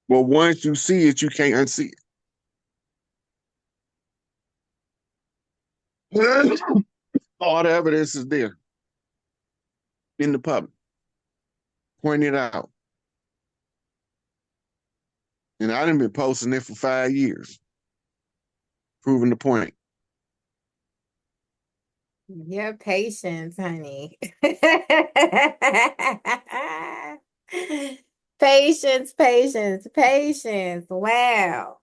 But once you see it, you can't unsee it. All the evidence is there in the public, pointed out. And I done been posting it for 5 years, proving the point. Your patience, honey. Patience, patience, patience. Wow.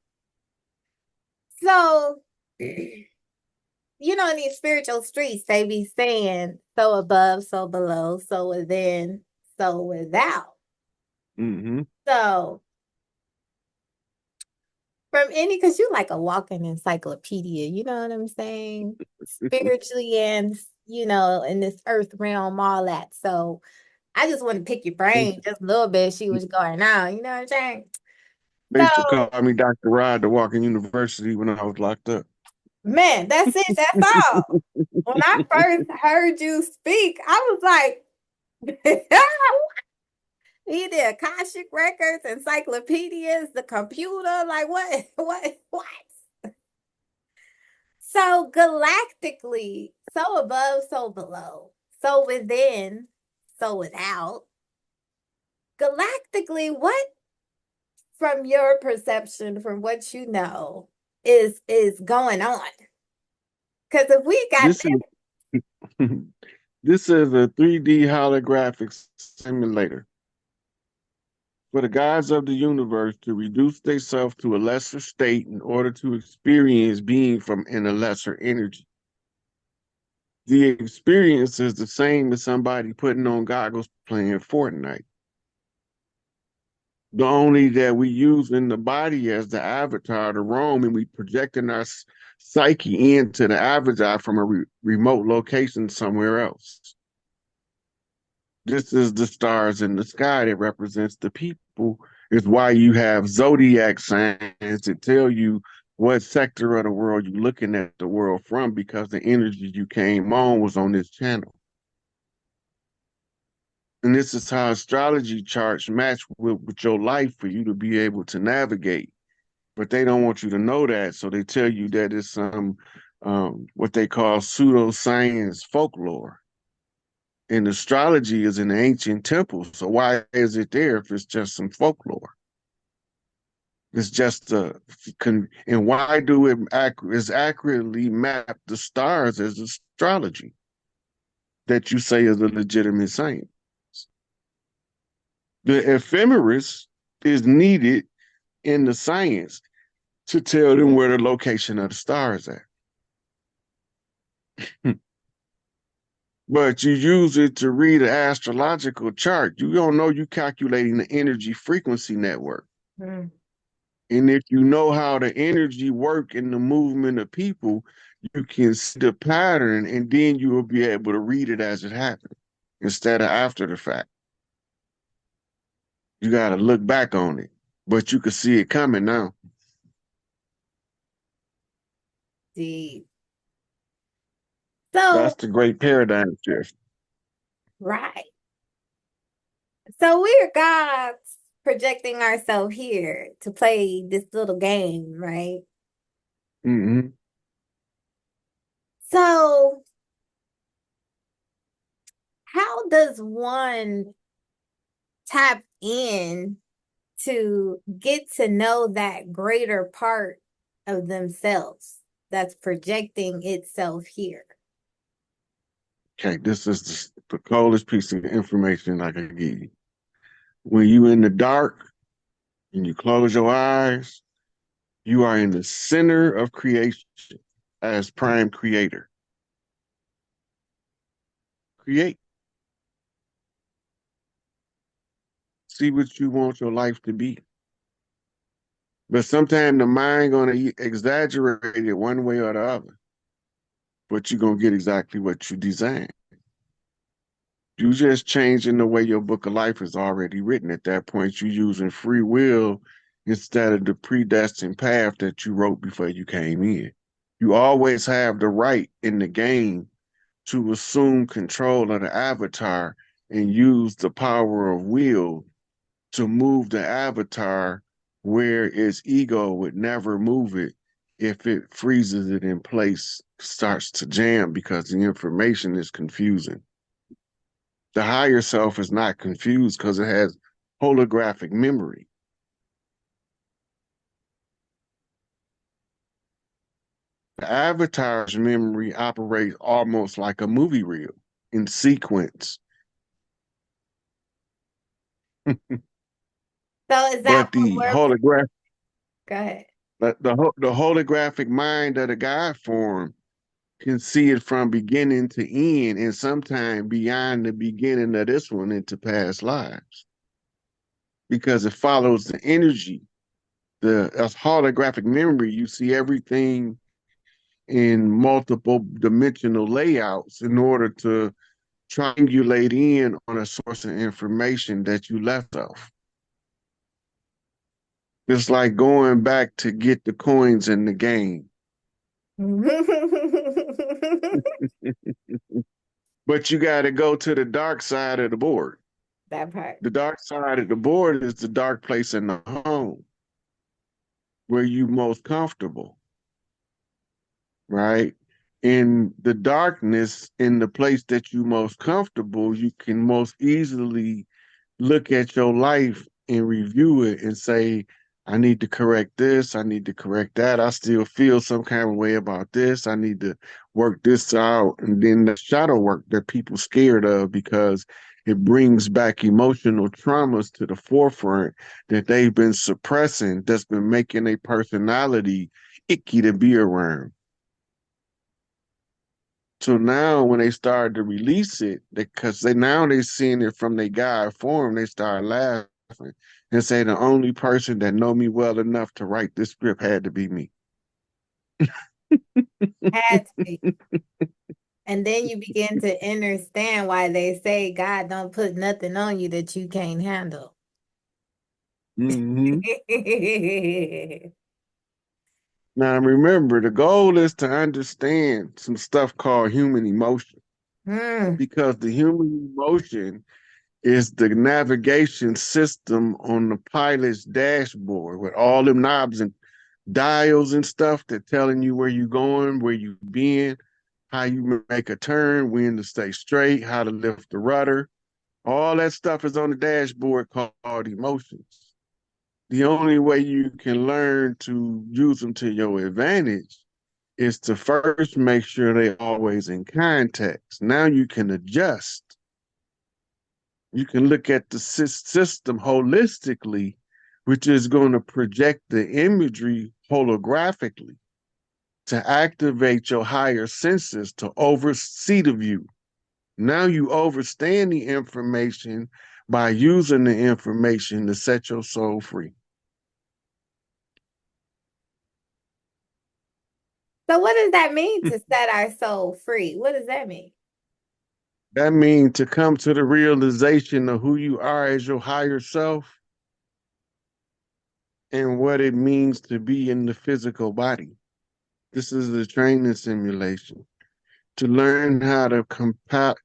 So, in these spiritual streets, they be saying so above, so below, so within, so without. Mm-hmm. So, from any, because you like a walking encyclopedia, you know what I'm saying? Spiritually and, in this earth realm, all that. So, I just want to pick your brain just a little bit, see what's going on. You know what I'm saying? They So, used to call me Dr. Rod the Walking University when I was locked up. man, that's it. That's all. When I first heard you speak, I was like, he did Akashic records, encyclopedias, the computer. Like, what? What? So, galactically, so above, so below, so within, so without. Galactically, what from your perception, from what you know, is going on? Because if we got This is this is a 3D holographic simulator for the gods of the universe to reduce themselves to a lesser state in order to experience being from in a lesser energy. The experience is the same as somebody putting on goggles playing Fortnite. The only that we using the body as the avatar to roam, and we projecting our psyche into the avatar from a remote location somewhere else. This is the stars in the sky that represents the people. Is why you have zodiac signs to tell you what sector of the world you're looking at the world from, because the energy you came on was on this channel. And this is how astrology charts match with your life for you to be able to navigate. But they don't want you to know that. So they tell you that it's some what they call pseudoscience folklore. And astrology is an ancient temple. So why is it there if it's just some folklore? It's just and why do it is accurately map the stars as astrology that you say is a legitimate science? The ephemeris is needed in the science to tell them where the location of the stars at. But you use it to read an astrological chart. You don't know you calculating the energy frequency network. Mm. And if you know how the energy work in the movement of people, you can see the pattern, and then you will be able to read it as it happened instead of after the fact. You got to look back on it, but you can see it coming now. deep. That's So, the great paradigm shift. right. So we're gods projecting ourselves here to play this little game, right? Mm-hmm. So, how does one tap in to get to know that greater part of themselves that's projecting itself here? Okay, this is the coldest piece of information I can give you. When you in the dark and you close your eyes, you are in the center of creation as prime creator. Create. See what you want your life to be. But sometimes the mind gonna exaggerate it one way or the other. But you're gonna get exactly what you design. You just changing the way your book of life is already written. At that point, you're using free will instead of the predestined path that you wrote before you came in. You always have the right in the game to assume control of the avatar and use the power of will to move the avatar where its ego would never move it if it freezes it in place, starts to jam because the information is confusing. The higher self is not confused because it has holographic memory. The avatar's memory operates almost like a movie reel in sequence. So is that But what the we're, holographic, go ahead. the holographic mind of the God form can see it from beginning to end and sometime beyond the beginning of this one into past lives because it follows the energy. The as holographic memory, you see everything in multiple dimensional layouts in order to triangulate in on a source of information that you left off. It's like going back to get the coins in the game. But you got to go to the dark side of the board. That part. The dark side of the board is the dark place in the home where you most comfortable, right? In the darkness, in the place that you most comfortable, you can most easily look at your life and review it and say, I need to correct this, I need to correct that. I still feel some kind of way about this. I need to work this out. And then the shadow work that people scared of because it brings back emotional traumas to the forefront that they've been suppressing, that's been making a personality icky to be around. So now when they started to release it, because they're seeing it from their God form, they start laughing and say the only person that know me well enough to write this script had to be me. Had to be. And then you begin to understand why they say God don't put nothing on you that you can't handle. Mm-hmm. Now remember, the goal is to understand some stuff called human emotion, Hmm. because the human emotion is the navigation system on the pilot's dashboard with all them knobs and dials and stuff that telling you where you going, where you been, how you make a turn, when to stay straight, how to lift the rudder. All that stuff is on the dashboard called emotions. The only way you can learn to use them to your advantage is to first make sure they're always in context. Now you can adjust. You can look at the system holistically, which is going to project the imagery holographically to activate your higher senses to oversee the view. Now you overstand the information by using the information to set your soul free. So what does that mean to set our soul free? What does that mean? That means to come to the realization of who you are as your higher self and what it means to be in the physical body. This is a training simulation to learn how to combat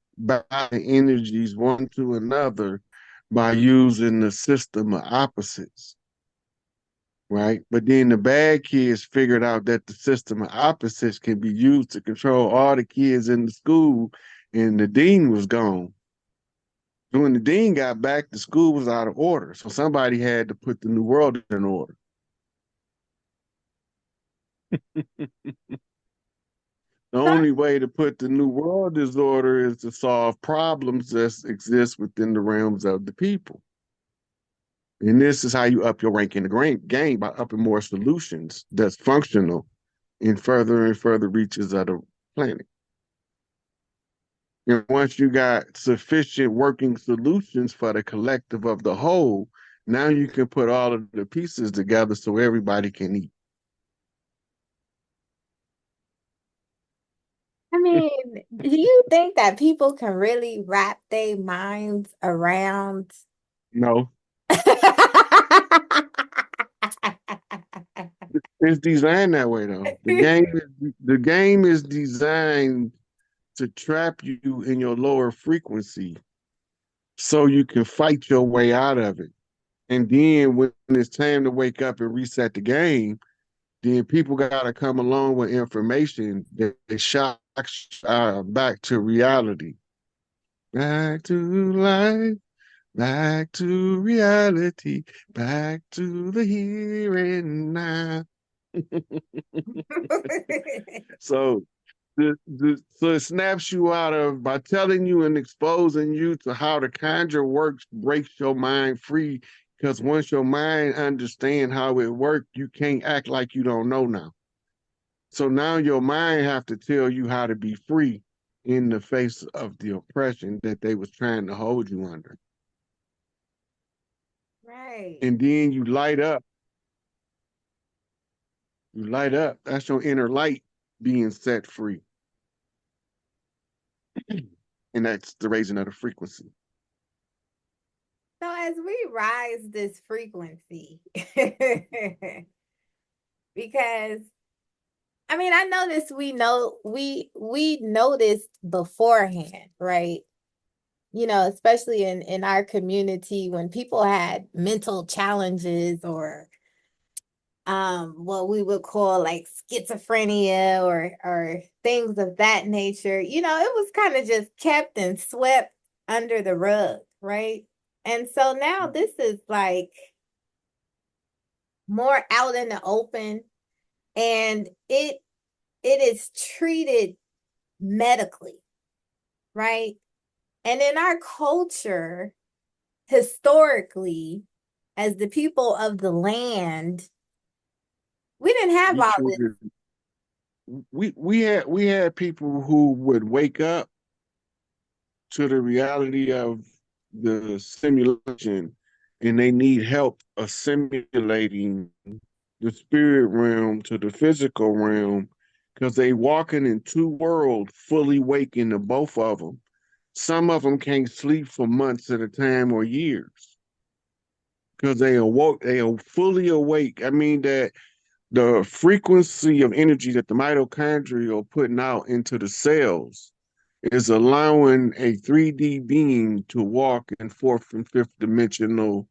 energies one to another by using the system of opposites, right? But then the bad kids figured out that the system of opposites can be used to control all the kids in the school, and the dean was gone. When the dean got back, the school was out of order. So somebody had to put the new world in order. The So, only way to put the new world in order is to solve problems that exist within the realms of the people. And this is how you up your rank in the game, by upping more solutions that's functional in further and further reaches of the planet. And once you got sufficient working solutions for the collective of the whole, now you can put all of the pieces together so everybody can eat. I mean, do you think that people can really wrap their minds around? No, it's designed that way though. The game is designed to trap you in your lower frequency so you can fight your way out of it. And then when it's time to wake up and reset the game, then people got to come along with information that shocks back to reality, back to life, back to reality, back to the here and now. So so it snaps you out of by telling you and exposing you to how the conjure works, breaks your mind free. Because once your mind understand how it works, you can't act like you don't know now. So now your mind have to tell you how to be free in the face of the oppression that they was trying to hold you under. Right. And then you light up. You light up. That's your inner light being set free. And that's the raising of the frequency. So as we rise this frequency, because I mean, I noticed we noticed beforehand, right? You know, especially in our community when people had mental challenges or what we would call like schizophrenia or things of that nature, you know, it was kind of just kept and swept under the rug, right? And so now this is like more out in the open, and it is treated medically, right? And in our culture, historically, as the people of the land, we didn't have We all this. treated we had people who would wake up to the reality of the simulation and they need help assimilating the spirit realm to the physical realm because they walking in two worlds fully waking to both of them. Some of them can't sleep for months at a time or years because they are fully awake. I mean that the frequency of energy that the mitochondria are putting out into the cells is allowing a 3D being to walk in fourth and fifth dimensional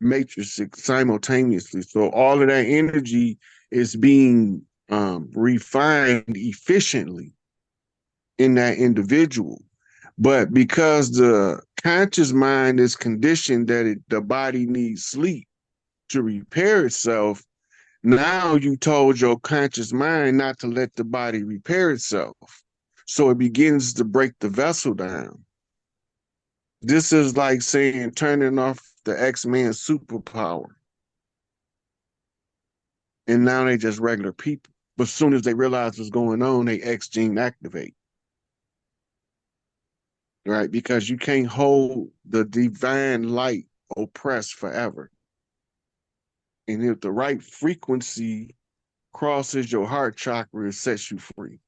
matrix simultaneously. So all of that energy is being refined efficiently in that individual. But because the conscious mind is conditioned that the body needs sleep to repair itself, now you told your conscious mind not to let the body repair itself. So it begins to break the vessel down. This is like saying turning off the X-Men superpower. And now they just regular people. But as soon as they realize what's going on, they X gene activate. Right? Because you can't hold the divine light oppressed forever. And if the right frequency crosses your heart chakra, it sets you free.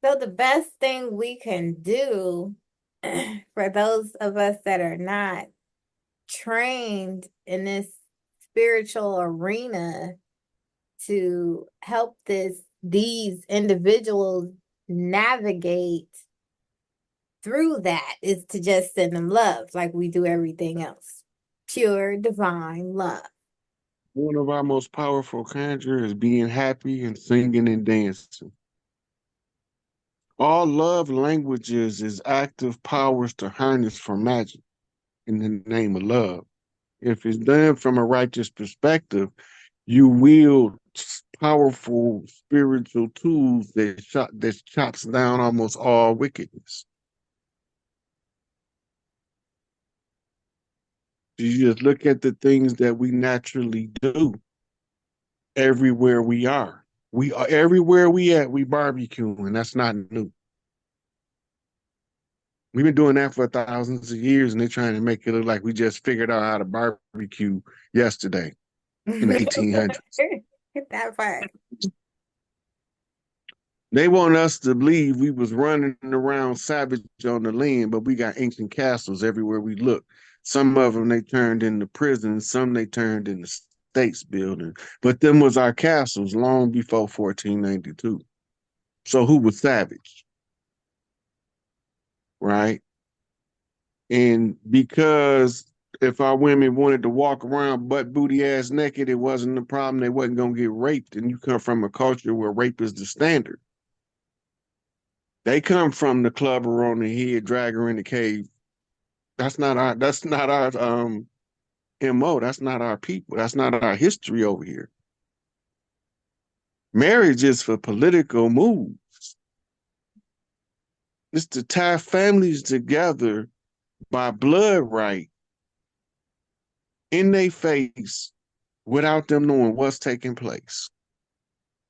So the best thing we can do for those of us that are not trained in this spiritual arena to help these individuals navigate through that is to just send them love like we do everything else. Pure divine love. One of our most powerful conjure is being happy and singing and dancing. All love languages is active powers to harness for magic in the name of love. If it's done from a righteous perspective, you wield powerful spiritual tools that chops down almost all wickedness. You just look at the things that we naturally do everywhere we are. We are everywhere we barbecue, and that's not new. We've been doing that for thousands of years, and they're trying to make it look like we just figured out how to barbecue yesterday in the 1800s. That part. They want us to believe we was running around savage on the land, but we got ancient castles everywhere we look. Some of them they turned into prisons, some they turned into states building. But them was our castles long before 1492. So who was savage? Right? And because if our women wanted to walk around butt booty ass naked, it wasn't a problem. They wasn't gonna get raped. And you come from a culture where rape is the standard. They come from the club or on the head, drag her in the cave. That's not our MO. That's not our people. That's not our history over here. Marriage is for political moves. It's to tie families together by blood right in their face without them knowing what's taking place.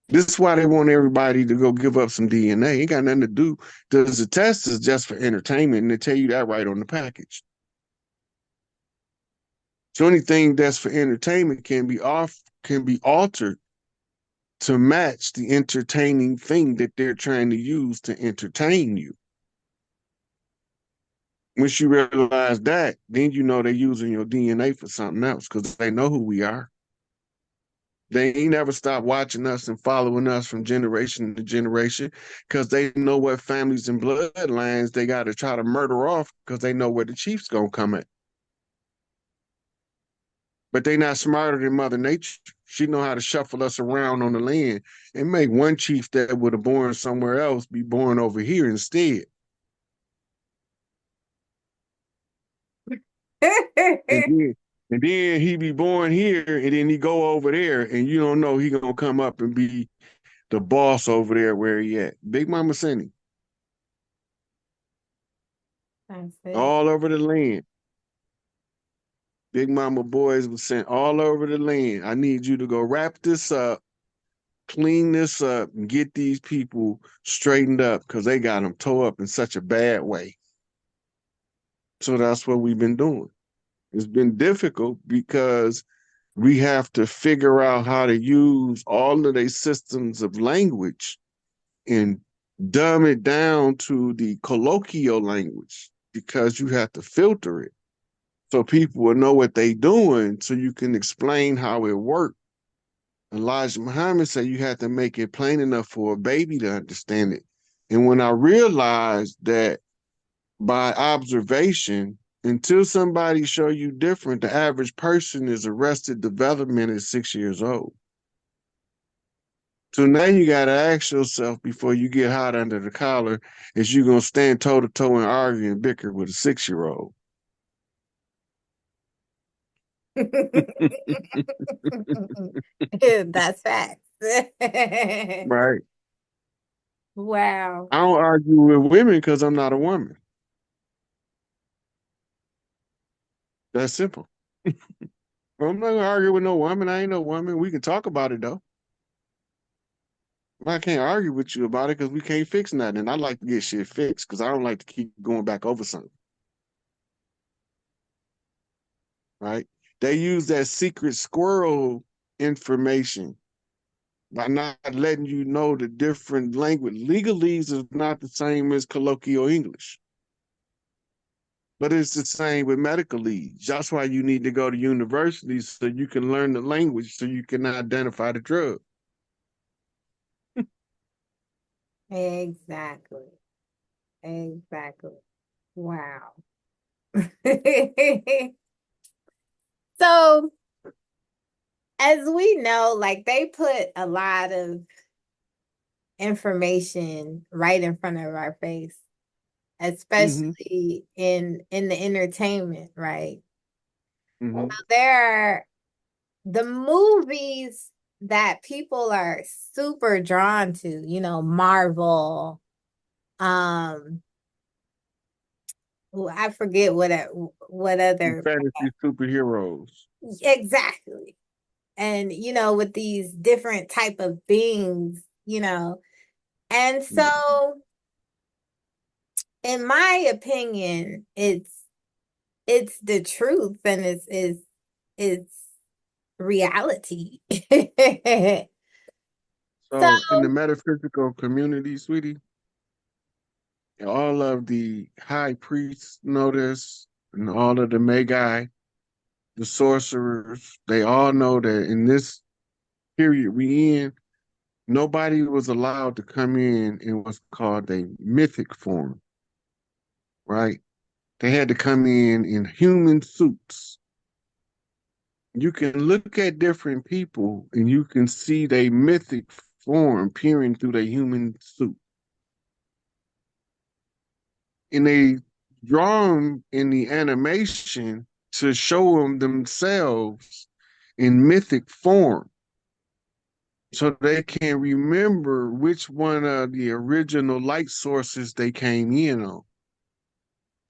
This is why they want everybody to go give up some DNA. Ain't got nothing to do. The test is just for entertainment, and they tell you that right on the package. So anything that's for entertainment can be altered to match the entertaining thing that they're trying to use to entertain you. Once you realize that, then you know they're using your DNA for something else because they know who we are. They ain't never stopped watching us and following us from generation to generation because they know what families and bloodlines they got to try to murder off because they know where the chief's gonna come at. But they not smarter than Mother Nature. She know how to shuffle us around on the land and make one chief that would have born somewhere else be born over here instead. And then and then he be born here and then he go over there and you don't know he gonna come up and be the boss over there where he at. Big Mama Cindy. That's it. All over the land. Big Mama boys was sent all over the land. I need you to go wrap this up, clean this up, and get these people straightened up because they got them tore up in such a bad way. So that's what we've been doing. It's been difficult because we have to figure out how to use all of these systems of language and dumb it down to the colloquial language because you have to filter it so people will know what they're doing so you can explain how it worked. Elijah Muhammad said you had to make it plain enough for a baby to understand it. And when I realized that by observation, until somebody show you different, the average person is arrested development at 6 years old. So now you got to ask yourself before you get hot under the collar, is you going to stand toe to toe and argue and bicker with a 6-year-old? That's facts. Right. Wow. I don't argue with women because I'm not a woman. That's simple. Well, I'm not going to argue with no woman. I ain't no woman. We can talk about it though. I can't argue with you about it because we can't fix nothing. And I like to get shit fixed because I don't like to keep going back over something. Right? They use that secret squirrel information by not letting you know the different language. Legalese is not the same as colloquial English, but it's the same with medicalese. That's why you need to go to university so you can learn the language so you can identify the drug. Exactly. Exactly. Wow. So, as we know, like they put a lot of information right in front of our face, Mm-hmm. especially in the entertainment, right? So Mm-hmm. there are the movies that people are super drawn to, Marvel, um, I forget what other Fantasy superheroes. exactly. And with these different type of beings, And Mm-hmm. so in my opinion, it's the truth and it's reality. So in the So, metaphysical community, sweetie, all of the high priests know this, and all of the magi, the sorcerers, they all know that in this period we in, nobody was allowed to come in what's called a mythic form, right? They had to come in human suits. You can look at different people and you can see their mythic form peering through their human suit. And they draw them in the animation to show them themselves in mythic form so they can remember which one of the original light sources they came in on.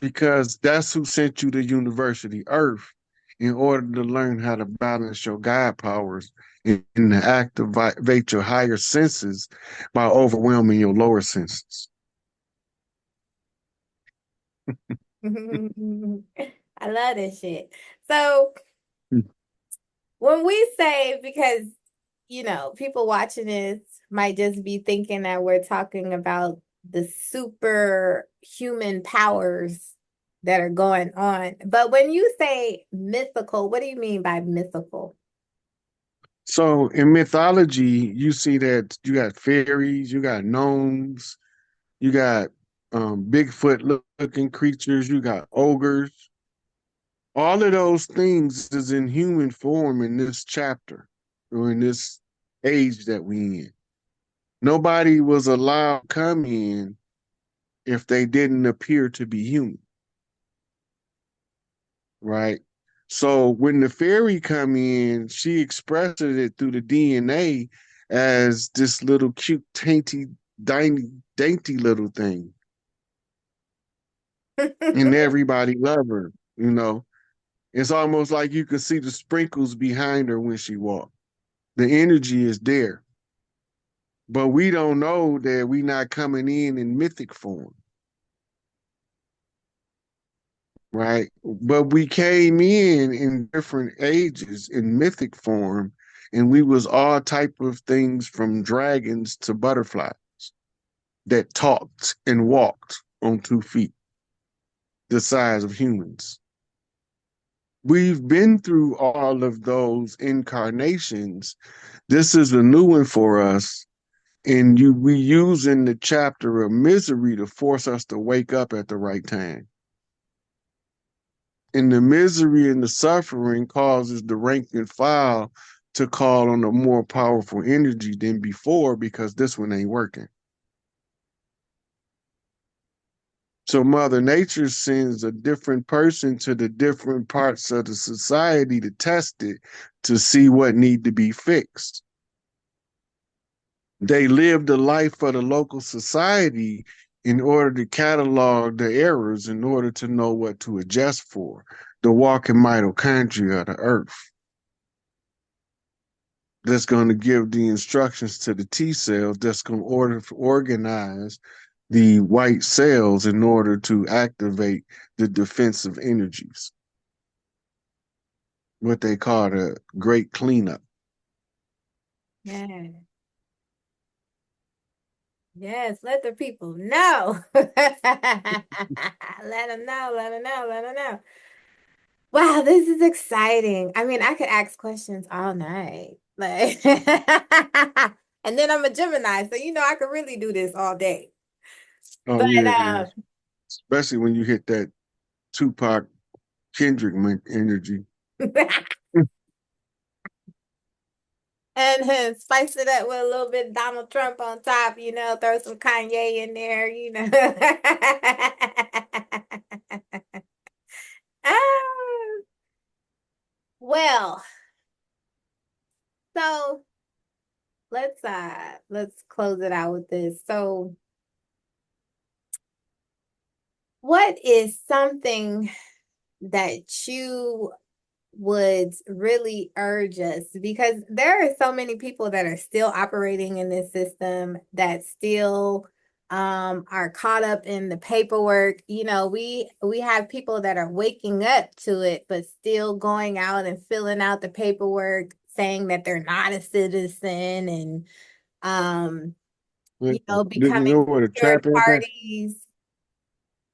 Because that's who sent you to University Earth in order to learn how to balance your God powers and to activate your higher senses by overwhelming your lower senses. I love this shit. So when we say, because people watching this might just be thinking that we're talking about the superhuman powers that are going on. But when you say mythical, what do you mean by mythical? So in mythology, you see that you got fairies, you got gnomes, you got Bigfoot looking creatures, you got ogres. All of those things is in human form in this chapter or in this age that we in. Nobody was allowed to come in if they didn't appear to be human, right? So when the fairy come in, she expresses it through the DNA as this little cute, dainty little thing. And everybody love her, you know. It's almost like you can see the sprinkles behind her when she walks. The energy is there. But we don't know that we not coming in mythic form, right? But we came in different ages in mythic form, and we was all type of things from dragons to butterflies that talked and walked on 2 feet, the size of humans. We've been through all of those incarnations. This is a new one for us. And we using the chapter of misery to force us to wake up at the right time. And the misery and the suffering causes the rank and file to call on a more powerful energy than before because this one ain't working. So Mother Nature sends a different person to the different parts of the society to test it to see what need to be fixed. They live the life of the local society in order to catalog the errors, in order to know what to adjust for, the walking mitochondria of the earth. That's going to give the instructions to the T cells that's going to organize the white cells in order to activate the defensive energies, what they call the great cleanup. Yeah. Yes, let the people know. Let them know, let them know, let them know. Wow, this is exciting. I mean, I could ask questions all night. Like, and then I'm a Gemini, so I could really do this all day. Oh But yeah, especially when you hit that Tupac Kendrick energy. and spice it up with a little bit of Donald Trump on top, throw some Kanye in there. Ah, well, so let's close it out with this. So, what is something that you would really urge us, because there are so many people that are still operating in this system that still are caught up in the paperwork. We have people that are waking up to it but still going out and filling out the paperwork saying that they're not a citizen, and Do you becoming know what a third trap in that? parties.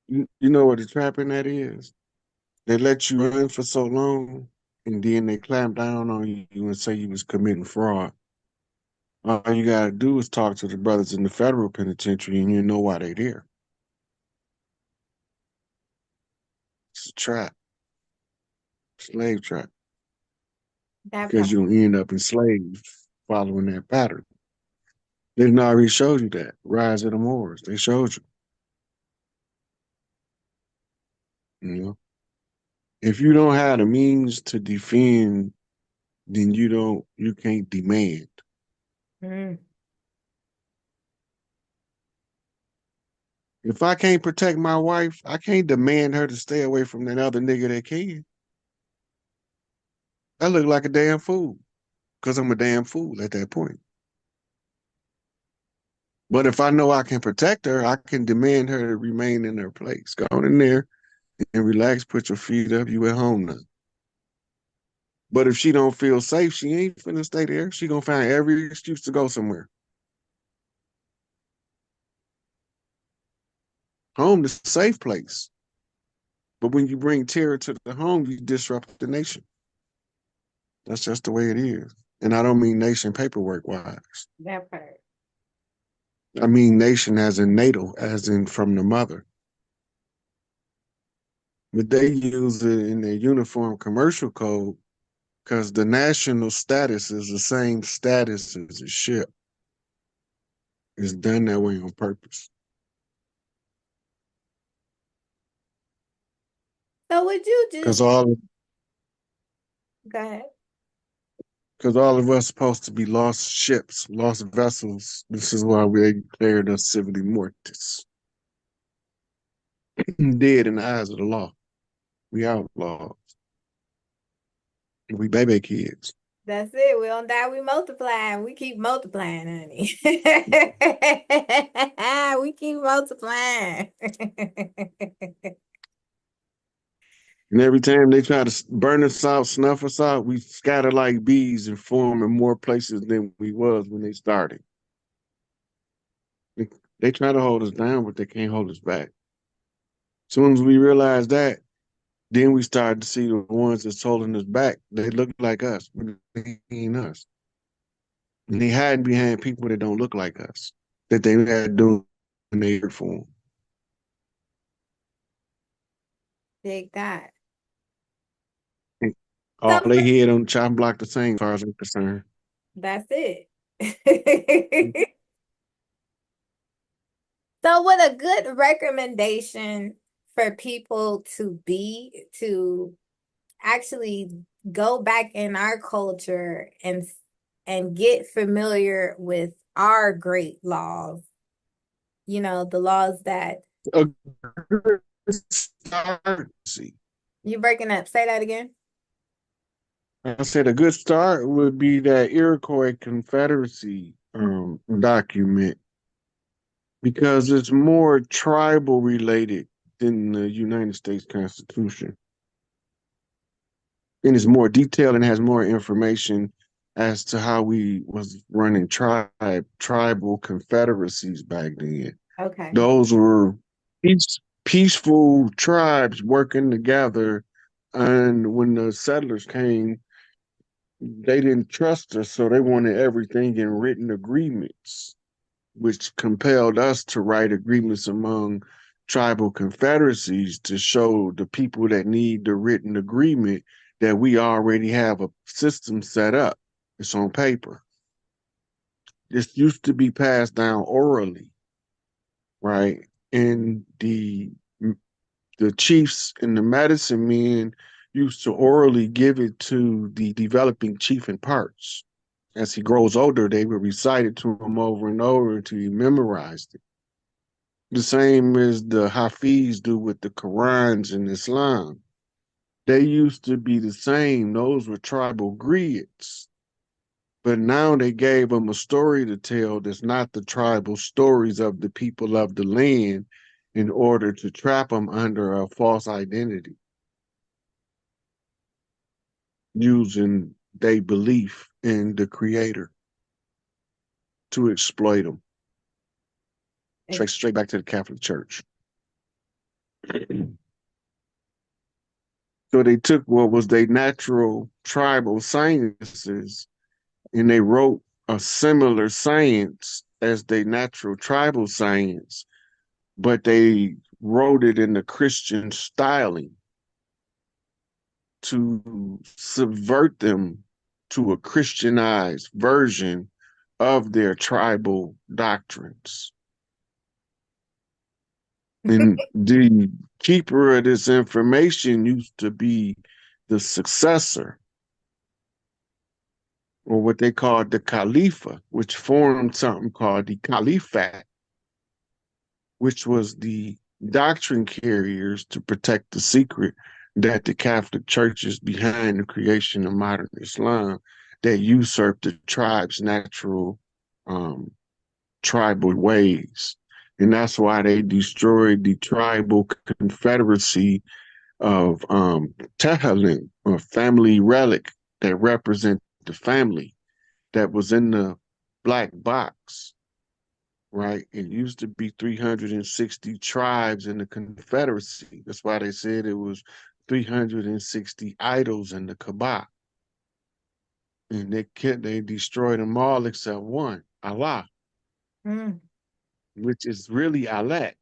You know what a trap in that is? They let you in for so long, and then they clamp down on you and say you was committing fraud. All you gotta do is talk to the brothers in the federal penitentiary, and you know why they're there. It's a trap, slave trap, That part. because you'll end up enslaved following that pattern. They didn't already showed you that. Rise of the Moors. They showed you. You know, if you don't have the means to defend, then you can't demand. Mm. If I can't protect my wife, I can't demand her to stay away from that other nigga that can. I look like a damn fool because I'm a damn fool at that point. But if I know I can protect her, I can demand her to remain in her place. Go on in there and relax, put your feet up, you at home now. But if she don't feel safe, she ain't finna stay there. She gonna find every excuse to go somewhere. Home is a safe place. But when you bring terror to the home, you disrupt the nation. That's just the way it is. And I don't mean nation paperwork wise. That part. I mean nation as in natal, as in from the mother. But they use it in their uniform commercial code because the national status is the same status as a ship. It's done that way on purpose. So would you Because just all go ahead? because all of us supposed to be lost ships, lost vessels. This is why we declared us civilly mortis. Dead in the eyes of the law. We outlaws. We baby kids. That's it. We don't die, we multiply. We keep multiplying, honey. We keep multiplying. And every time they try to burn us out, snuff us out, we scatter like bees and form in more places than we was when they started. They try to hold us down, but they can't hold us back. As soon as we realize that, then we start to see the ones that's holding us back. They look like us, but they ain't us. And they hiding behind people that don't look like us, that they had doing their form. Dig that. All So they head on the chopping block the same, as far as I'm concerned. that's it. So what a good recommendation for people to actually go back in our culture and get familiar with our great laws, the laws that A good start. See, you breaking up. Say that again. I said a good start would be that Iroquois Confederacy document because it's more tribal related than the United States Constitution. And it's more detailed and has more information as to how we was running tribal confederacies back then. Okay. Those were peaceful tribes working together, and when the settlers came, they didn't trust us, so they wanted everything in written agreements, which compelled us to write agreements among tribal confederacies to show the people that need the written agreement that we already have a system set up. It's on paper. This used to be passed down orally, right? And the chiefs and the medicine men used to orally give it to the developing chief in parts. As he grows older, they would recite it to him over and over until he memorized it. The same as the Hafiz do with the Qurans in Islam. They used to be the same. Those were tribal grids. But now they gave them a story to tell that's not the tribal stories of the people of the land in order to trap them under a false identity using their belief in the creator to exploit them. Straight back to the Catholic Church. So they took what was their natural tribal sciences and they wrote a similar science as their natural tribal science, but they wrote it in the Christian styling. to subvert them to a Christianized version of their tribal doctrines. And the keeper of this information used to be the successor, or what they called the Khalifa, which formed something called the Caliphate, which was the doctrine carriers to protect the secret that the Catholic Church is behind the creation of modern Islam that usurped the tribe's natural tribal ways. And that's why they destroyed the tribal confederacy of Tehillim, a family relic that represent the family that was in the black box, right? It used to be 360 tribes in the confederacy. That's why they said it was 360 idols in the Kaaba. And they destroyed them all except one, Allah, which is really Allah.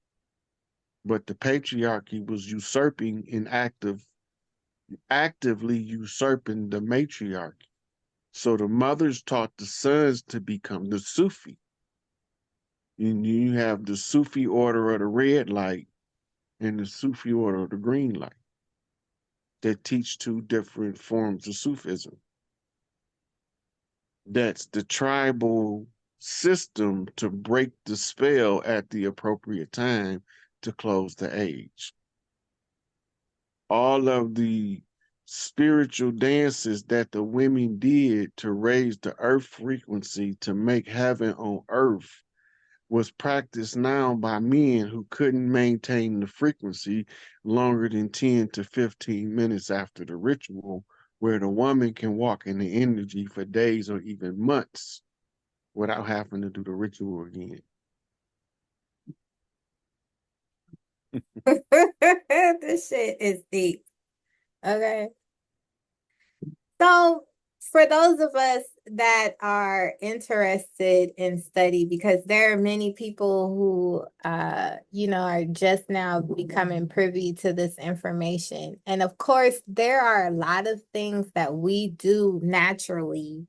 But the patriarchy was usurping and actively usurping the matriarchy. So the mothers taught the sons to become the Sufi. And you have the Sufi order of the red light and the Sufi order of the green light that teach two different forms of Sufism. That's the tribal system to break the spell at the appropriate time to close the age. All of the spiritual dances that the women did to raise the earth frequency to make heaven on earth was practiced now by men who couldn't maintain the frequency longer than 10 to 15 minutes after the ritual, where the woman can walk in the energy for days or even months without having to do the ritual again. This shit is deep. Okay. So for those of us that are interested in study, because there are many people who are just now becoming privy to this information. And of course, there are a lot of things that we do naturally,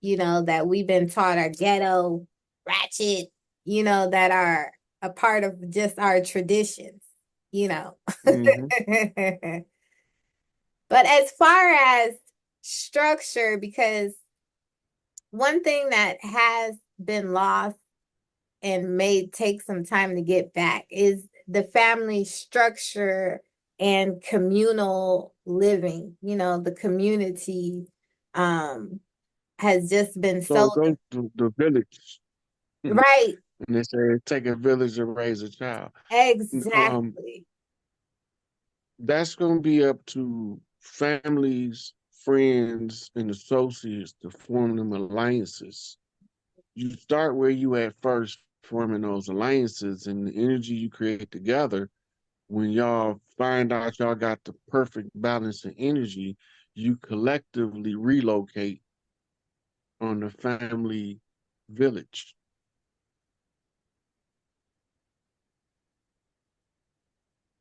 that we've been taught are ghetto, ratchet, that are a part of just our traditions, you know. Mm-hmm. But as far as structure, because one thing that has been lost and may take some time to get back is the family structure and communal living. The community has just been So so it goes to the village. And right. they say take a village to raise a child. Um, Exactly. that's going to be up to families, friends, and associates to form them alliances. You start where you at first, forming those alliances, and the energy you create together. When y'all find out y'all got the perfect balance of energy, you collectively relocate on the family village.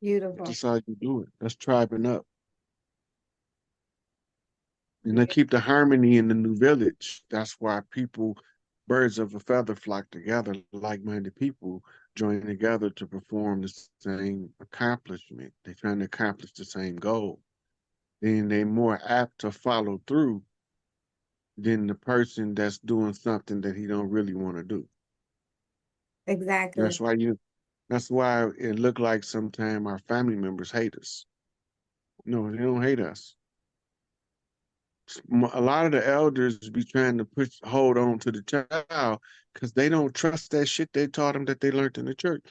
Beautiful. That's how you do it. That's tribing up. And they keep the harmony in the new village. That's why birds of a feather flock together, like-minded people join together to perform the same accomplishment. They're trying to accomplish the same goal. Then they're more apt to follow through than the person that's doing something that he don't really want to do. Exactly. That's why it look like sometimes our family members hate us. No, they don't hate us. A lot of the elders be trying to hold on to the child because they don't trust that shit they taught them that they learned in the church.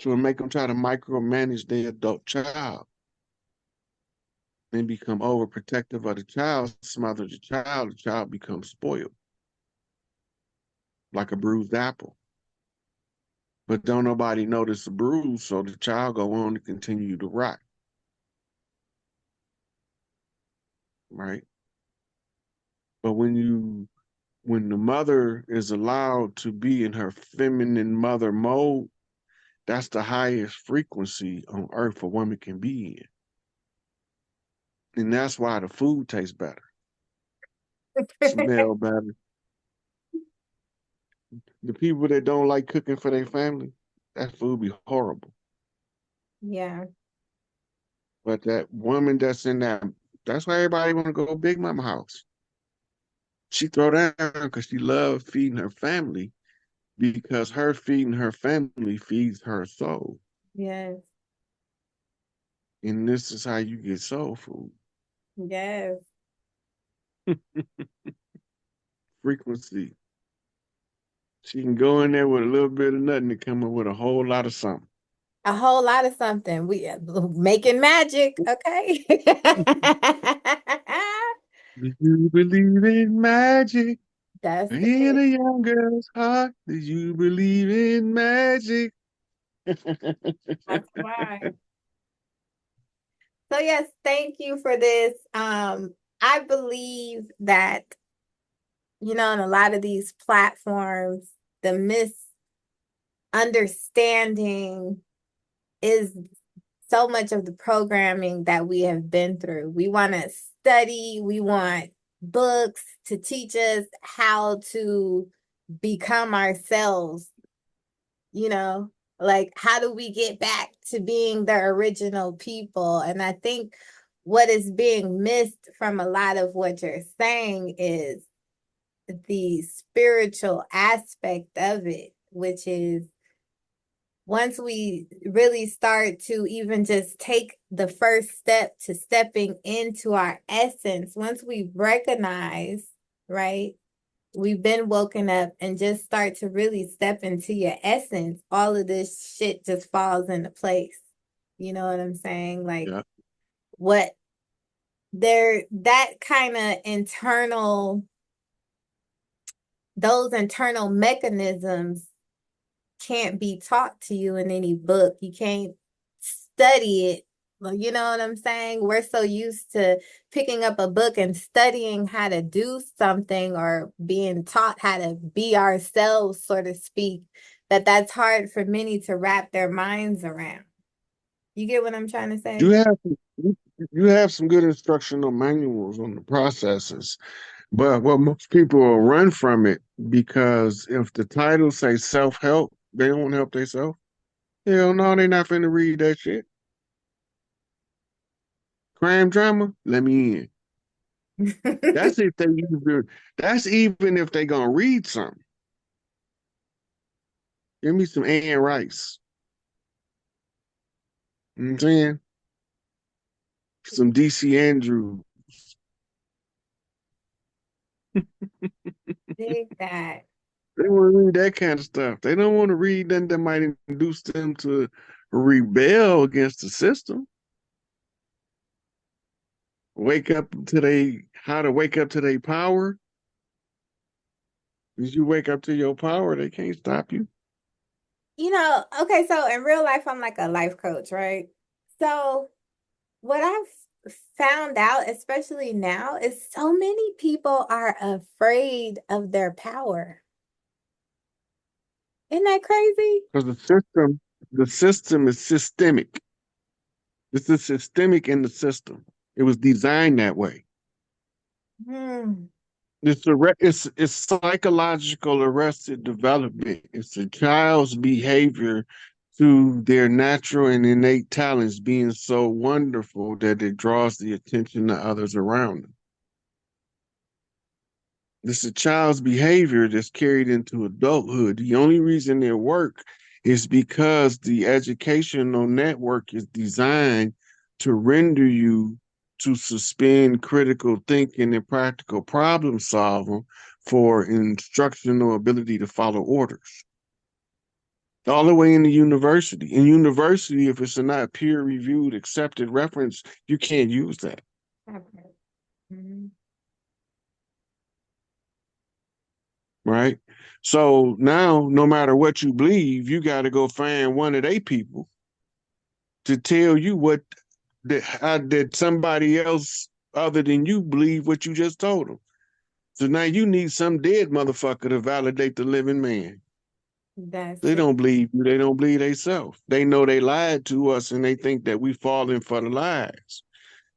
So it make them try to micromanage their adult child and become overprotective of the child, smother the child becomes spoiled like a bruised apple. But don't nobody notice the bruise, so the child go on to continue to rot, right? But when the mother is allowed to be in her feminine mother mode, that's the highest frequency on earth a woman can be in. And that's why the food tastes better, smell better. The people that don't like cooking for their family, that food be horrible. Yeah. But that woman that's in that, that's why everybody want to go Big Mama house. She throw down because she loves feeding her family because her feeding her family feeds her soul. Yes. And this is how you get soul food. Yes. Frequency. She can go in there with a little bit of nothing to come up with a whole lot of something. A whole lot of something. We making magic, okay? Do you believe in magic? That's In it. a young girl's heart, do you believe in magic? That's right. So yes, thank you for this. I believe that, on a lot of these platforms, the misunderstanding is so much of the programming that we have been through. We want to study, we want books to teach us how to become ourselves, you know, like how do we get back to being the original people? And I think what is being missed from a lot of what you're saying is the spiritual aspect of it, which is once we really start to even just take the first step to stepping into our essence, once we recognize, right, we've been woken up and just start to really step into your essence, all of this shit just falls into place. You know what I'm saying? Like Yeah. what that kind of internal, those internal mechanisms can't be taught to you in any book. You can't study it. Well, you know what I'm saying? We're so used to picking up a book and studying how to do something or being taught how to be ourselves, so to speak, that's hard for many to wrap their minds around. You get what I'm trying to You say? have you have some good instructional manuals on the processes, but what most people will run from it because if the title say self-help, they don't help themselves. Hell no, they're not finna read that shit. Crime drama, let me in. That's if they even that's even if they gonna read something. Give me some Ann Rice. You know what I'm saying? Some DC Andrews. Dig that. They want to read that kind of stuff. They don't want to read nothing that might induce them to rebel against the system. Wake up to they how to wake up to their power. As you wake up to your power, they can't stop you. Okay, so in real life, I'm like a life coach, right? So what I've found out, especially now, is so many people are afraid of their power. Isn't that crazy? Because the system is systemic. This is systemic in the system. It was designed that way. Hmm. It's psychological arrested development. It's a child's behavior to their natural and innate talents being so wonderful that it draws the attention of others around them. It's a child's behavior that's carried into adulthood. The only reason it works is because the educational network is designed to render you to suspend critical thinking and practical problem solving for instructional ability to follow orders. All the way in the university. In university, if it's not peer reviewed, accepted reference, you can't use that. Okay. Mhm. Right? So now, no matter what you believe, you got to go find one of they people to tell you what that somebody else other than you believe what you just told them. So now you need some dead motherfucker to validate the living man. That's They it. don't believe you. They don't believe themselves. They know they lied to us and they think that we falling for the lies.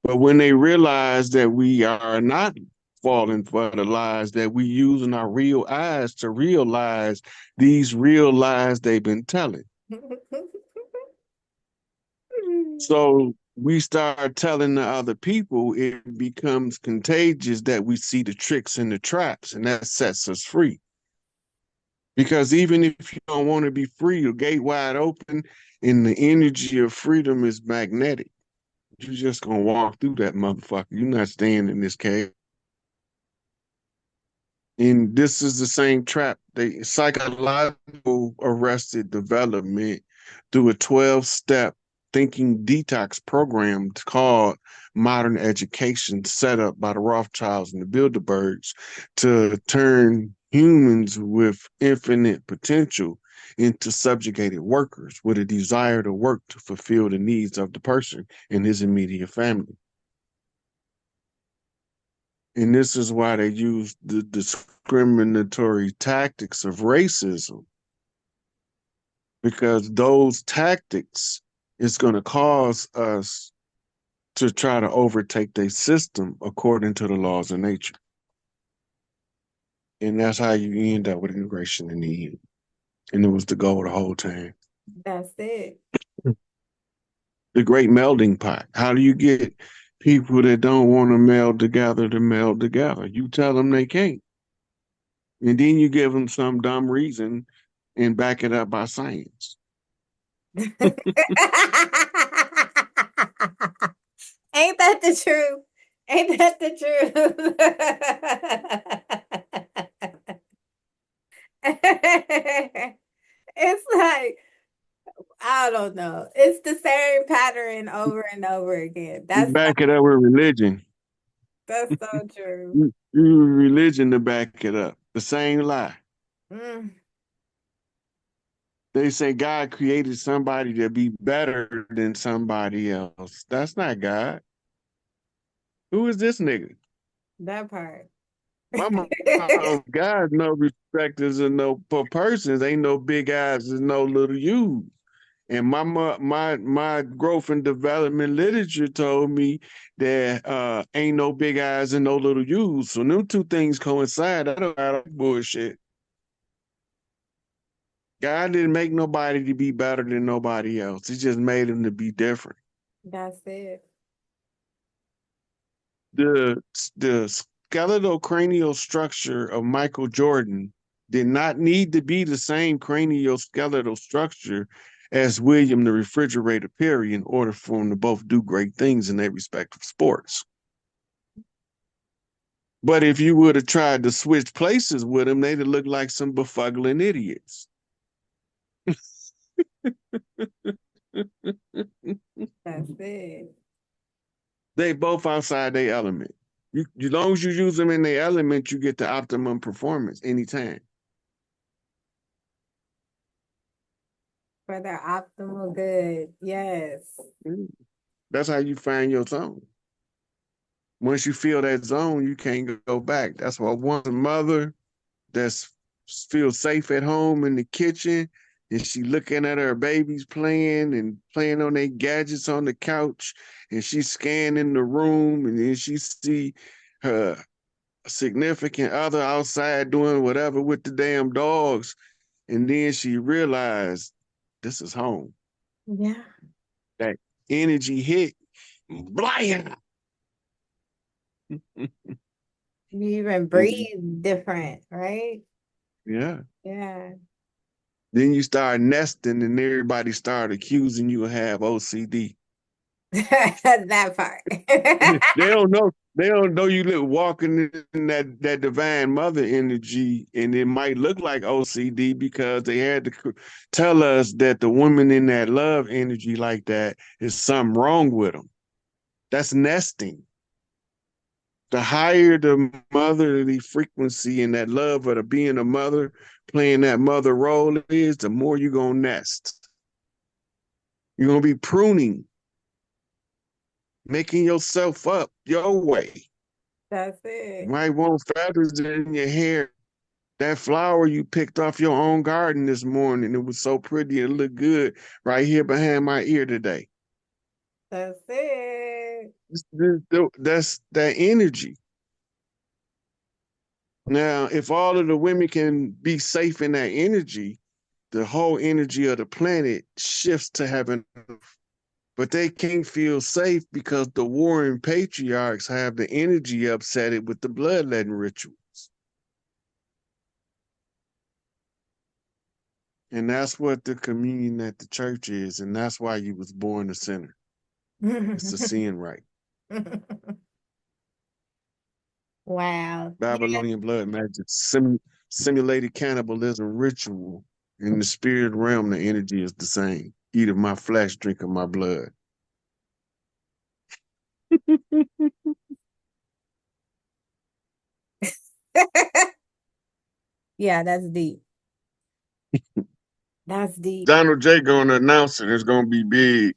But when they realize that we are not falling for the lies, that we using our real eyes to realize these real lies they've been telling. So we start telling the other people, it becomes contagious that we see the tricks and the traps, and that sets us free. Because even if you don't want to be free, your gate wide open, and the energy of freedom is magnetic. You're just gonna walk through that motherfucker. You're not staying in this cave. And this is the same trap. They psychological arrested development through a 12-step thinking detox program called modern education, set up by the Rothschilds and the Bilderbergs to turn humans with infinite potential into subjugated workers with a desire to work to fulfill the needs of the person and his immediate family. And this is why they use the discriminatory tactics of racism, because those tactics is going to cause us to try to overtake their system according to the laws of nature. And that's how you end up with integration in the end. And it was the goal the whole time. That's it. The great melding pot. How do you get people that don't want to meld together to meld together? You tell them they can't. And then you give them some dumb reason and back it up by science. Ain't that the truth? Ain't that the truth? It's like, I don't know. It's the same pattern over and over again. You back it up with religion. That's so true. You religion to back it up. The same lie. Mm, They say God created somebody to be better than somebody else. That's not God. Who is this nigga? that part. My mom, God, no respecters and no for persons. Ain't no big eyes and no little U's. And my growth and development literature told me that ain't no big eyes and no little U's. So them two things coincide. I don't got bullshit. God didn't make nobody to be better than nobody else. He just made them to be different. That's it. The skeletal cranial structure of Michael Jordan did not need to be the same cranial skeletal structure as William the Refrigerator Perry in order for them to both do great things in their respective sports. But if you would have tried to switch places with them, they'd have looked like some befuggling idiots. That's it. They both outside their element. As long as you use them in their element, you get the optimum performance anytime. For their optimal good. Yes. That's how you find your zone. Once you feel that zone, you can't go back. That's why one mother that's feels safe at home in the kitchen and she looking at her babies playing and playing on their gadgets on the couch and she's scanning the room and then she see her significant other outside doing whatever with the damn dogs and then she realized this is home. Yeah. That energy hit, blam. You even breathe different, right? Yeah. Yeah. Then you start nesting and everybody start accusing you of have OCD. That part. They don't know. They don't know you look walking in that divine mother energy, and it might look like OCD because they had to tell us that the woman in that love energy like that is something wrong with them. That's nesting. The higher the motherly frequency and that love of the being a mother, playing that mother role is, the more you're gonna nest. You're gonna be pruning, making yourself up your way. That's You it. might want feathers in your hair. That flower you picked off your own garden this morning, it was so pretty, it looked good right here behind my ear today. That's it. That's that energy. Now, if all of the women can be safe in that energy, the whole energy of the planet shifts to having, but they can't feel safe because the warring patriarchs have the energy upset with the bloodletting rituals. And that's what the communion at the church is. And that's why you was born a sinner. It's a sin right. Wow. Yeah. Babylonian blood magic, simulated cannibalism ritual. In the spirit realm, the energy is the same. Eat of my flesh, drink of my blood. Yeah, that's deep. That's deep. Donald J. gonna announce it. It's gonna be big.